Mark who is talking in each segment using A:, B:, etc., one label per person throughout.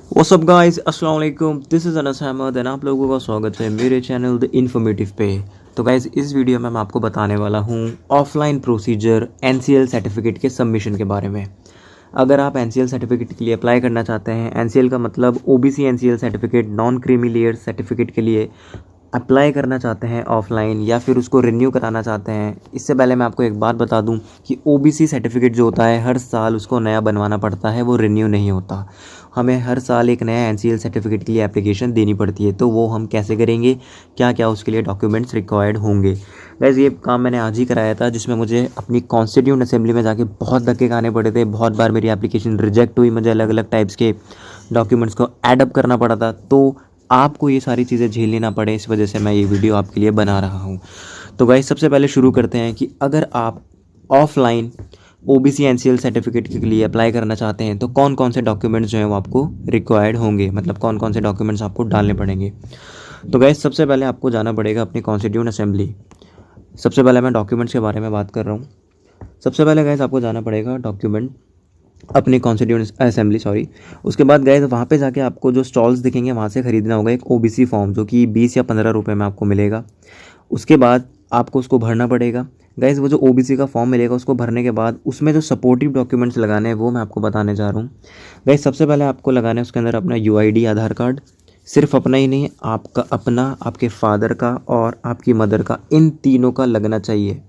A: WhatsApp guys, अस्सलाम वालेकुम। This is Anas Ahmad and आप लोगों का स्वागत है मेरे चैनल द इन्फॉर्मेटिव पे। तो गाइस, इस वीडियो में मैं आपको बताने वाला हूँ ऑफलाइन प्रोसीजर एनसीएल सर्टिफिकेट के सबमिशन के बारे में। अगर आप एनसीएल सर्टिफिकेट के लिए अप्लाई करना चाहते हैं, एनसीएल का मतलब OBC NCL certificate, non creamy layer certificate के लिए अप्लाई करना चाहते हैं ऑफलाइन या फिर उसको रिन्यू कराना चाहते हैं, इससे पहले मैं आपको एक बात बता दूं कि ओबीसी सर्टिफिकेट जो होता है हर साल उसको नया बनवाना पड़ता है, वो रिन्यू नहीं होता। हमें हर साल एक नया एनसीएल सर्टिफिकेट के लिए एप्लीकेशन देनी पड़ती है। तो वो हम कैसे करेंगे, क्या क्या उसके लिए डॉक्यूमेंट्स रिक्वायर्ड होंगे। वैसे ये काम मैंने आज ही कराया था, जिसमें मुझे अपनी कॉन्स्टिट्यूंट असेंबली में जाके बहुत धक्के खाने पड़े थे। बहुत बार मेरी एप्लीकेशन रिजेक्ट हुई, मुझे अलग अलग टाइप्स के डॉक्यूमेंट्स को एडअप करना पड़ा था। तो आपको ये सारी चीज़ें झेलनी ना पड़े, इस वजह से मैं ये वीडियो आपके लिए बना रहा हूँ। तो गाइस, सबसे पहले शुरू करते हैं कि अगर आप ऑफलाइन ओबीसी एनसीएल सर्टिफिकेट के लिए अप्लाई करना चाहते हैं तो कौन कौन से डॉक्यूमेंट्स जो हैं वो आपको रिक्वायर्ड होंगे, मतलब कौन कौन से डॉक्यूमेंट्स आपको डालने पड़ेंगे। तो गाइस, सबसे पहले आपको जाना पड़ेगा अपनी कॉन्स्टिट्यूंट असेंबली। सबसे पहले मैं डॉक्यूमेंट्स के बारे में बात कर रहा हूँ। सबसे पहले गाइस आपको जाना पड़ेगा डॉक्यूमेंट अपनी कॉन्स्टिट्यूंट असेंबली, सॉरी। उसके बाद गए वहाँ पे जाके आपको जो स्टॉल्स दिखेंगे वहाँ से ख़रीदना होगा एक ओबीसी फॉर्म, जो कि 20 या 15 रुपये में आपको मिलेगा। उसके बाद आपको उसको भरना पड़ेगा। गाइस, वो जो ओबीसी का फॉर्म मिलेगा उसको भरने के बाद उसमें जो सपोर्टिव डॉक्यूमेंट्स लगाने हैं वो मैं आपको बताने जा रहा हूँ। गाइस, सबसे पहले आपको लगाना है उसके अंदर अपना यूआईडी आधार कार्ड। सिर्फ अपना ही नहीं, आपका अपना, आपके फादर का और आपकी मदर का, इन तीनों का लगना चाहिए।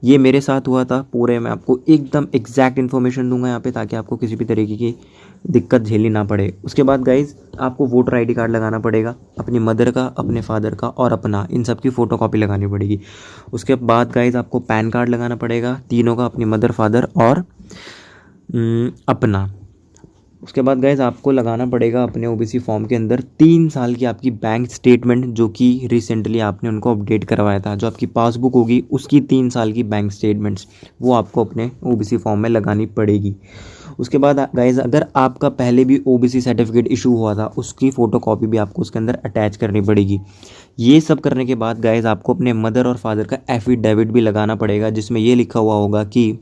A: ये मेरे साथ हुआ था पूरे। मैं आपको एकदम एग्जैक्ट इन्फॉर्मेशन दूंगा यहाँ पे, ताकि आपको किसी भी तरीके की दिक्कत झेलनी ना पड़े। उसके बाद गाइज आपको वोटर आईडी कार्ड लगाना पड़ेगा, अपनी मदर का, अपने फादर का और अपना, इन सब की फ़ोटोकॉपी लगानी पड़ेगी। उसके बाद गाइज आपको पैन कार्ड लगाना पड़ेगा, तीनों का, अपनी मदर, फादर और अपना। उसके बाद गाइज आपको लगाना पड़ेगा अपने ओबीसी फॉर्म के अंदर 3 साल की आपकी बैंक स्टेटमेंट, जो कि रिसेंटली आपने उनको अपडेट करवाया था। जो आपकी पासबुक होगी उसकी 3 साल की बैंक स्टेटमेंट्स वो आपको अपने ओबीसी फॉर्म में लगानी पड़ेगी। उसके बाद गाइज अगर आपका पहले भी ओबीसी सर्टिफिकेट इशू हुआ था उसकी फ़ोटोकॉपी भी आपको उसके अंदर अटैच करनी पड़ेगी। ये सब करने के बाद गाइज आपको अपने मदर और फादर का एफिडेविट भी लगाना पड़ेगा, जिसमें ये लिखा हुआ होगा कि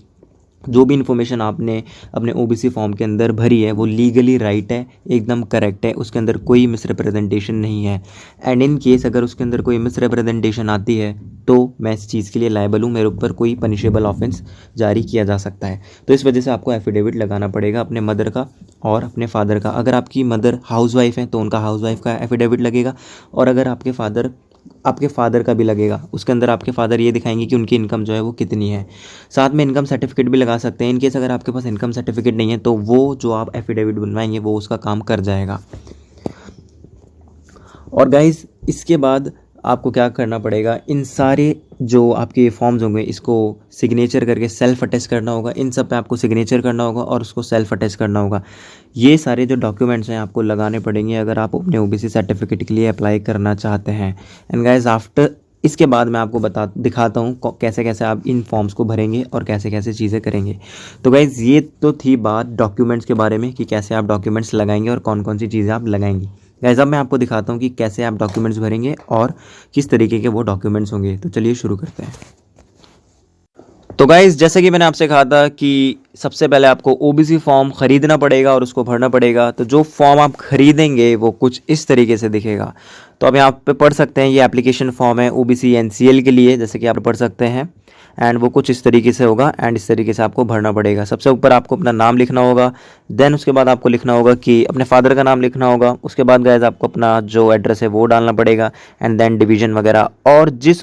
A: जो भी इन्फॉर्मेशन आपने अपने ओबीसी फॉर्म के अंदर भरी है वो लीगली राइट है, एकदम करेक्ट है, उसके अंदर कोई मिसरिप्रेजेंटेशन नहीं है। एंड इन केस अगर उसके अंदर कोई मिसरिप्रेजेंटेशन आती है तो मैं इस चीज़ के लिए लायबल हूँ, मेरे ऊपर कोई पनिशेबल ऑफेंस जारी किया जा सकता है। तो इस वजह से आपको एफिडेविट लगाना पड़ेगा अपने मदर का और अपने फादर का। अगर आपकी मदर हाउसवाइफ है तो उनका हाउसवाइफ का एफिडेविट लगेगा, और अगर आपके फादर का भी लगेगा। उसके अंदर आपके फादर ये दिखाएंगे कि उनकी इनकम जो है वो कितनी है। साथ में इनकम सर्टिफिकेट भी लगा सकते हैं। इन केस अगर आपके पास इनकम सर्टिफिकेट नहीं है तो वो जो आप एफिडेविट बनवाएंगे वो उसका काम कर जाएगा। और गाइस, इसके बाद आपको क्या करना पड़ेगा, इन सारे जो आपके फॉर्म्स होंगे इसको सिग्नेचर करके सेल्फ अटेस्ट करना होगा। इन सब पे आपको सिग्नेचर करना होगा और उसको सेल्फ अटेस्ट करना होगा। ये सारे जो डॉक्यूमेंट्स हैं आपको लगाने पड़ेंगे अगर आप अपने ओबीसी सर्टिफिकेट के लिए अप्लाई करना चाहते हैं। एंड गाइस, आफ्टर इसके बाद मैं आपको दिखाता हूँ कैसे कैसे आप इन फॉर्म्स को भरेंगे और कैसे कैसे चीज़ें करेंगे। तो गाइज़, ये तो थी बात डॉक्यूमेंट्स के बारे में कि कैसे आप डॉक्यूमेंट्स लगाएंगे और कौन कौन सी चीज़ें आप लगाएंगी। गाइज़, अब मैं आपको दिखाता हूँ कि कैसे आप डॉक्यूमेंट्स भरेंगे और किस तरीके के वो डॉक्यूमेंट्स होंगे। तो चलिए शुरू करते हैं। तो गाइज़, जैसे कि मैंने आपसे कहा था कि सबसे पहले आपको ओबीसी फॉर्म ख़रीदना पड़ेगा और उसको भरना पड़ेगा। तो जो फॉर्म आप ख़रीदेंगे वो कुछ इस तरीके से दिखेगा। तो अब यहाँ पे पढ़ सकते हैं, ये एप्लीकेशन फॉर्म है ओबीसी एनसीएल के लिए, जैसे कि आप पढ़ सकते हैं। एंड वो कुछ इस तरीके से होगा एंड इस तरीके से आपको भरना पड़ेगा। सबसे ऊपर आपको अपना नाम लिखना होगा, देन उसके बाद आपको लिखना होगा कि अपने फादर का नाम लिखना होगा। उसके बाद गाइस आपको अपना जो एड्रेस है वो डालना पड़ेगा एंड देन डिवीजन वगैरह, और जिस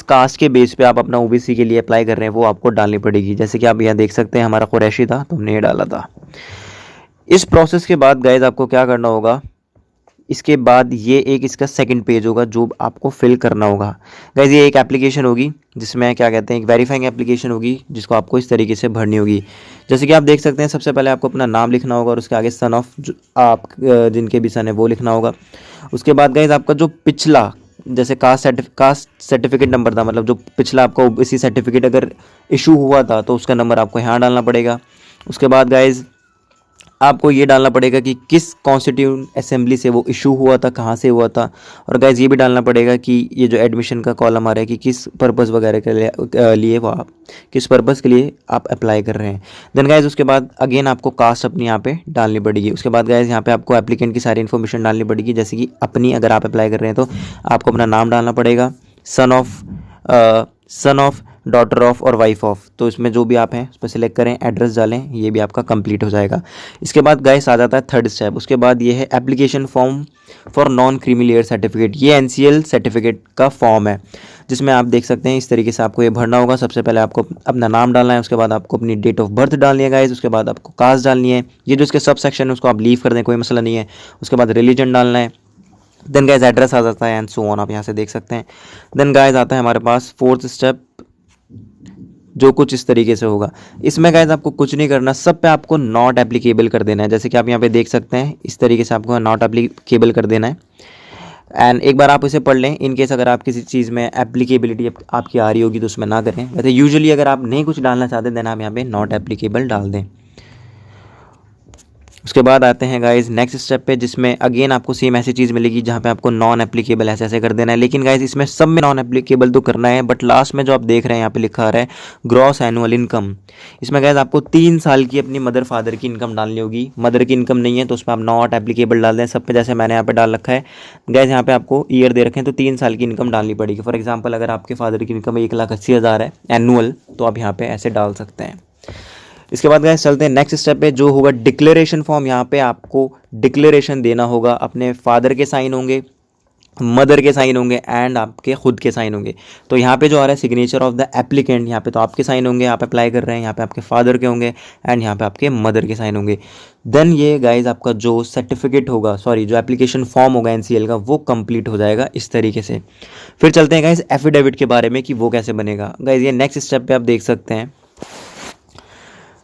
A: कास्ट के बेस पे आप अपना ओबीसी के लिए अप्लाई कर रहे हैं वो आपको डालनी पड़ेगी। जैसे कि आप यहाँ देख सकते हैं, हमारा कुरैशी था तो हमने ये डाला था। इस प्रोसेस के बाद गाइस आपको क्या करना होगा, इसके बाद ये एक इसका सेकंड पेज होगा जो आपको फिल करना होगा। गाइस, ये एक एप्लीकेशन होगी जिसमें क्या कहते हैं, एक वेरीफाइंग एप्लीकेशन होगी जिसको आपको इस तरीके से भरनी होगी। जैसे कि आप देख सकते हैं, सबसे पहले आपको अपना नाम लिखना होगा और उसके आगे सन ऑफ आप जिनके भी सन है वो लिखना होगा। उसके बाद गाइस आपका जो पिछला, जैसे कास्ट सर्टिफिकेट नंबर था, मतलब जो पिछला आपका ओबीसी सर्टिफिकेट अगर इशू हुआ था तो उसका नंबर आपको यहाँ डालना पड़ेगा। उसके बाद गाइस आपको ये डालना पड़ेगा कि किस कॉन्स्टिट्यूंट असेंबली से वो इशू हुआ था, कहाँ से हुआ था। और गाइज ये भी डालना पड़ेगा कि ये जो एडमिशन का कॉलम आ रहा है कि किस पर्पज़ वगैरह के लिए वो आप किस पर्पज़ के लिए आप अप्लाई कर रहे हैं। देन गाइज उसके बाद अगेन आपको कास्ट अपनी यहाँ पे डालनी पड़ेगी। उसके बाद गाइज यहाँ पे आपको एप्लीकेंट की सारी इन्फॉर्मेशन डालनी पड़ेगी, जैसे कि अपनी अगर आप अप्लाई कर रहे हैं तो आपको अपना नाम डालना पड़ेगा, सन ऑफ, डॉटर ऑफ और वाइफ ऑफ, तो इसमें जो भी आप हैं उस पर सिलेक्ट करें, एड्रेस डालें, ये भी आपका कंप्लीट हो जाएगा। इसके बाद गाइस आ जाता है थर्ड स्टेप। उसके बाद ये है application form for non creamy layer certificate. ये एनसीएल सर्टिफिकेट का फॉर्म है जिसमें आप देख सकते हैं इस तरीके से आपको ये भरना होगा। सबसे पहले आपको अपना नाम डालना है, उसके बाद आपको अपनी डेट ऑफ बर्थ डालनी है गाइस, उसके बाद आपको कास्ट डालनी है, ये जो इसके सब सेक्शन है उसको आप लीव कर दें, कोई मसला नहीं है। उसके बाद रिलीजन डालना है, देन गाइस एड्रेस आ जाता है एंड सो ऑन, आप यहाँ से देख सकते हैं। देन गाइस आता है हमारे पास फोर्थ स्टेप, जो कुछ इस तरीके से होगा। इसमें गाइस आपको कुछ नहीं करना, सब पे आपको नॉट एप्लीकेबल कर देना है, जैसे कि आप यहाँ पे देख सकते हैं इस तरीके से आपको नॉट एप्लीकेबल कर देना है। एंड एक बार आप इसे पढ़ लें, इन केस अगर आप किसी चीज़ में एप्लीकेबिलिटी आपकी आ रही होगी तो उसमें ना करें। वैसे यूजुअली अगर आप नहीं कुछ डालना चाहते देन आप यहाँ पे नॉट एप्लीकेबल डाल दें। उसके बाद आते हैं गाइज नेक्स्ट स्टेप पे, जिसमें अगेन आपको सेम ऐसी चीज़ मिलेगी जहाँ पे आपको नॉन एप्लीकेबल ऐसे ऐसे कर देना है। लेकिन गाइज इसमें सब में नॉन एप्लीकेबल तो करना है, बट लास्ट में जो आप देख रहे हैं यहाँ पे लिखा आ रहा है ग्रॉस एनुअल इनकम, इसमें गाइज आपको 3 साल की अपनी मदर फादर की इनकम डालनी होगी। मदर की इनकम नहीं है तो उसमें आप नॉट एप्लीकेबल डाल दें सब पे, जैसे मैंने यहाँ पे डाल रखा है। गाइज यहाँ पे आपको ईयर दे रखे हैं तो 3 साल की इनकम डालनी पड़ेगी। फॉर एग्जाम्पल अगर आपके फादर की इनकम 1,80,000 है एनुअल, तो आप यहाँ पे ऐसे डाल सकते हैं। इसके बाद गाइस चलते हैं नेक्स्ट स्टेप पे, जो होगा डिक्लेरेशन फॉर्म। यहाँ पे आपको डिक्लेरेशन देना होगा, अपने फादर के साइन होंगे, मदर के साइन होंगे एंड आपके खुद के साइन होंगे। तो यहाँ पे जो आ रहा है सिग्नेचर ऑफ द एप्लीकेंट, यहाँ पे तो आपके साइन होंगे, आप अप्लाई कर रहे हैं, यहाँ पे आपके फादर के होंगे एंड यहाँ पे आपके मदर के साइन होंगे। देन ये गाइज आपका जो सर्टिफिकेट होगा, सॉरी जो एप्लीकेशन फॉर्म होगा एनसीएल का, वो कंप्लीट हो जाएगा इस तरीके से। फिर चलते हैं गाइज एफिडेविट के बारे में कि वो कैसे बनेगा। गाइज ये नेक्स्ट स्टेप पे आप देख सकते हैं।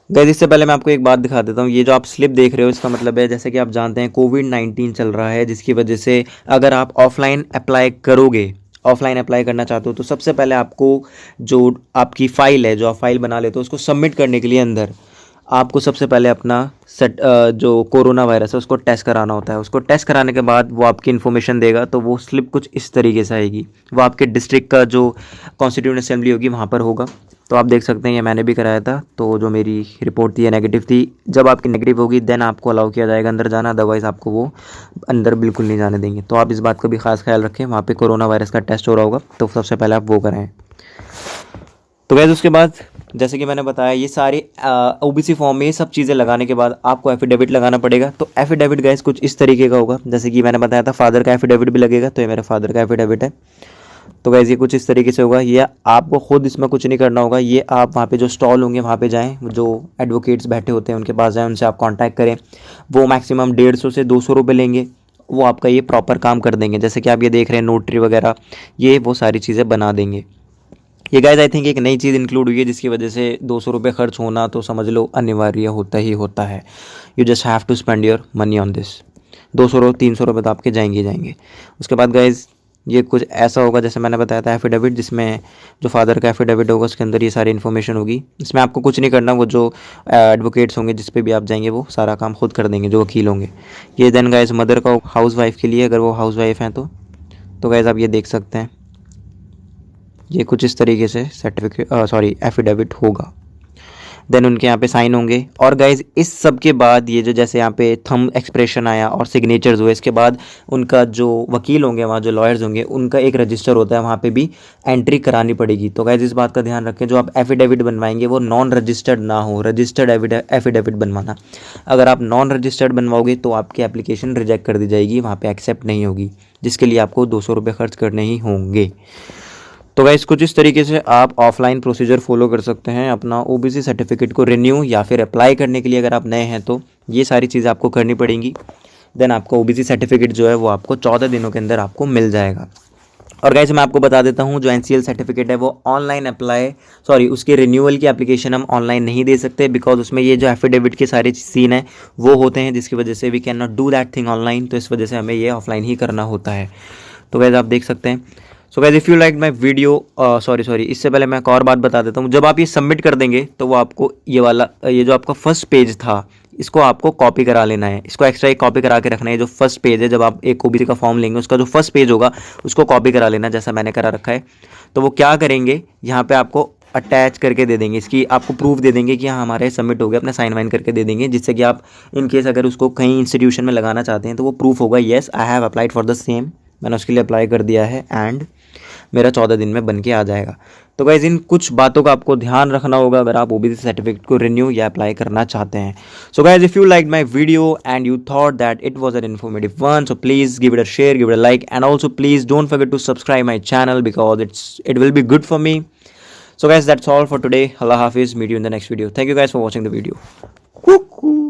A: गाइस इससे पहले मैं आपको एक बात दिखा देता हूँ, ये जो आप स्लिप देख रहे हो इसका मतलब है, जैसे कि आप जानते हैं कोविड-19 चल रहा है, जिसकी वजह से अगर आप ऑफलाइन अप्लाई करोगे, ऑफलाइन अप्लाई करना चाहते हो तो सबसे पहले आपको जो आपकी फ़ाइल है, जो आप फाइल बना लेते हो उसको सबमिट करने के लिए अंदर आपको सबसे पहले अपना जो कोरोना वायरस है उसको टेस्ट कराना होता है। उसको टेस्ट कराने के बाद वो आपकी इन्फॉर्मेशन देगा, तो वो स्लिप कुछ इस तरीके से आएगी। वो आपके डिस्ट्रिक्ट का जो कॉन्स्टिट्यूंट असेंबली होगी वहाँ पर होगा। तो आप देख सकते हैं ये मैंने भी कराया था, तो जो मेरी रिपोर्ट थी ये नेगेटिव थी। जब आपकी नेगेटिव होगी देन आपको अलाउ किया जाएगा अंदर जाना, अदरवाइज़ आपको वो अंदर बिल्कुल नहीं जाने देंगे। तो आप इस बात का भी खास ख्याल रखें, वहाँ पे कोरोना वायरस का टेस्ट हो रहा होगा तो सबसे पहले आप वो करें। तो वैसे उसके बाद जैसे कि मैंने बताया ये सारे ओबीसी फॉर्म में ये सब चीज़ें लगाने के बाद आपको एफिडेविट लगाना पड़ेगा। तो एफिडेविट गाइस कुछ इस तरीके का होगा, जैसे कि मैंने बताया था फादर का एफिडेविट भी लगेगा, तो ये मेरे फादर का एफिडेविट है। तो गाइस ये कुछ इस तरीके से होगा। ये आपको खुद इसमें कुछ नहीं करना होगा, ये आप वहाँ पे जो स्टॉल होंगे वहाँ पे जाएं, जो एडवोकेट्स बैठे होते हैं उनके पास जाएं, उनसे आप कांटेक्ट करें। वो मैक्सिमम 150 से 200 रुपये लेंगे, वो आपका ये प्रॉपर काम कर देंगे। जैसे कि आप ये देख रहे हैं नोटरी वगैरह, ये वो सारी चीज़ें बना देंगे। ये गाइस आई थिंक एक नई चीज़ इंक्लूड हुई है जिसकी वजह से 200 रुपये खर्च होना तो समझ लो अनिवार्य होता ही होता है। You just have to spend your money on this. 200-300 रुपये तो आपके जाएंगे ही जाएंगे। उसके बाद गाइस ये कुछ ऐसा होगा जैसे मैंने बताया था एफिडेविट, जिसमें जो फादर का एफिडेविट होगा उसके अंदर ये सारी इन्फॉर्मेशन होगी। इसमें आपको कुछ नहीं करना, वो जो एडवोकेट्स होंगे जिस पे भी आप जाएंगे वो सारा काम खुद कर देंगे, जो वकील होंगे। ये देन गाइस मदर का हाउस वाइफ के लिए, अगर वो हाउस वाइफ हैं तो गाइस आप ये देख सकते हैं ये कुछ इस तरीके से एफिडेविट होगा। देन उनके यहाँ पे साइन होंगे। और गाइज इस सब के बाद ये जो जैसे यहाँ पे थंब एक्सप्रेशन आया और सिग्नेचर्स हुए, इसके बाद उनका जो वकील होंगे वहाँ जो लॉयर्स होंगे उनका एक रजिस्टर होता है, वहाँ पे भी एंट्री करानी पड़ेगी। तो गाइज इस बात का ध्यान रखें, जो आप एफिडेविट बनवाएंगे वो नॉन रजिस्टर्ड ना हो, रजिस्टर्ड एफिडेविट बनवाना। अगर आप नॉन रजिस्टर्ड बनवाओगे तो आपकी एप्लीकेशन रिजेक्ट कर दी जाएगी, वहाँ पर एक्सेप्ट नहीं होगी, जिसके लिए आपको 200 रुपये खर्च करने ही होंगे। तो गाइस कुछ इस तरीके से आप ऑफलाइन प्रोसीजर फॉलो कर सकते हैं अपना ओबीसी सर्टिफिकेट को रिन्यू या फिर अप्लाई करने के लिए। अगर आप नए हैं तो ये सारी चीज़ें आपको करनी पड़ेंगी। देन आपका ओबीसी सर्टिफिकेट जो है वो आपको 14 दिनों के अंदर आपको मिल जाएगा। और गाइस मैं आपको बता देता हूँ जो एनसीएल सर्टिफिकेट है वो ऑनलाइन उसके रिन्यूअल की एप्लीकेशन हम ऑनलाइन नहीं दे सकते, बिकॉज उसमें ये जो एफिडेविट के सारे सीन है वो होते हैं, जिसकी वजह से we can not do that thing online. तो इस वजह से हमें ये ऑफलाइन ही करना होता है। तो गाइस आप देख सकते हैं। So guys if you like my video, इससे पहले मैं एक और बात बता देता हूँ। जब आप ये सबमिट कर देंगे तो वो आपको ये जो आपका फर्स्ट पेज था इसको आपको कॉपी करा लेना है, इसको एक्स्ट्रा एक कॉपी करा के रखना है। जो फर्स्ट पेज है, जब आप एक ओबीसी का फॉर्म लेंगे उसका जो फर्स्ट पेज होगा उसको कॉपी करा लेना, जैसा मैंने करा रखा है। तो वो क्या करेंगे, यहाँ पे आपको अटैच करके दे देंगे, इसकी आपको प्रूफ दे देंगे कि हाँ हमारे सबमिट हो गया, अपने साइन वाइन करके दे देंगे, जिससे कि आप इन केस अगर उसको कहीं इंस्टीट्यूशन में लगाना चाहते हैं तो वो प्रूफ होगा, yes I have applied for the same, मैंने उसके लिए अप्लाई कर दिया है एंड मेरा 14 दिन में बन के आ जाएगा। तो गाइज इन कुछ बातों का आपको ध्यान रखना होगा अगर आप ओबीसी सर्टिफिकेट को रिन्यू या अप्लाई करना चाहते हैं। So guys if you like my video and you thought that it was an informative one, so please give it a share, give it a like and also please don't forget to subscribe my channel because it will be good for me. So guys, that's all for today. Allah Hafiz. Meet you in the next video. Thank you guys for watching the video. Cuckoo.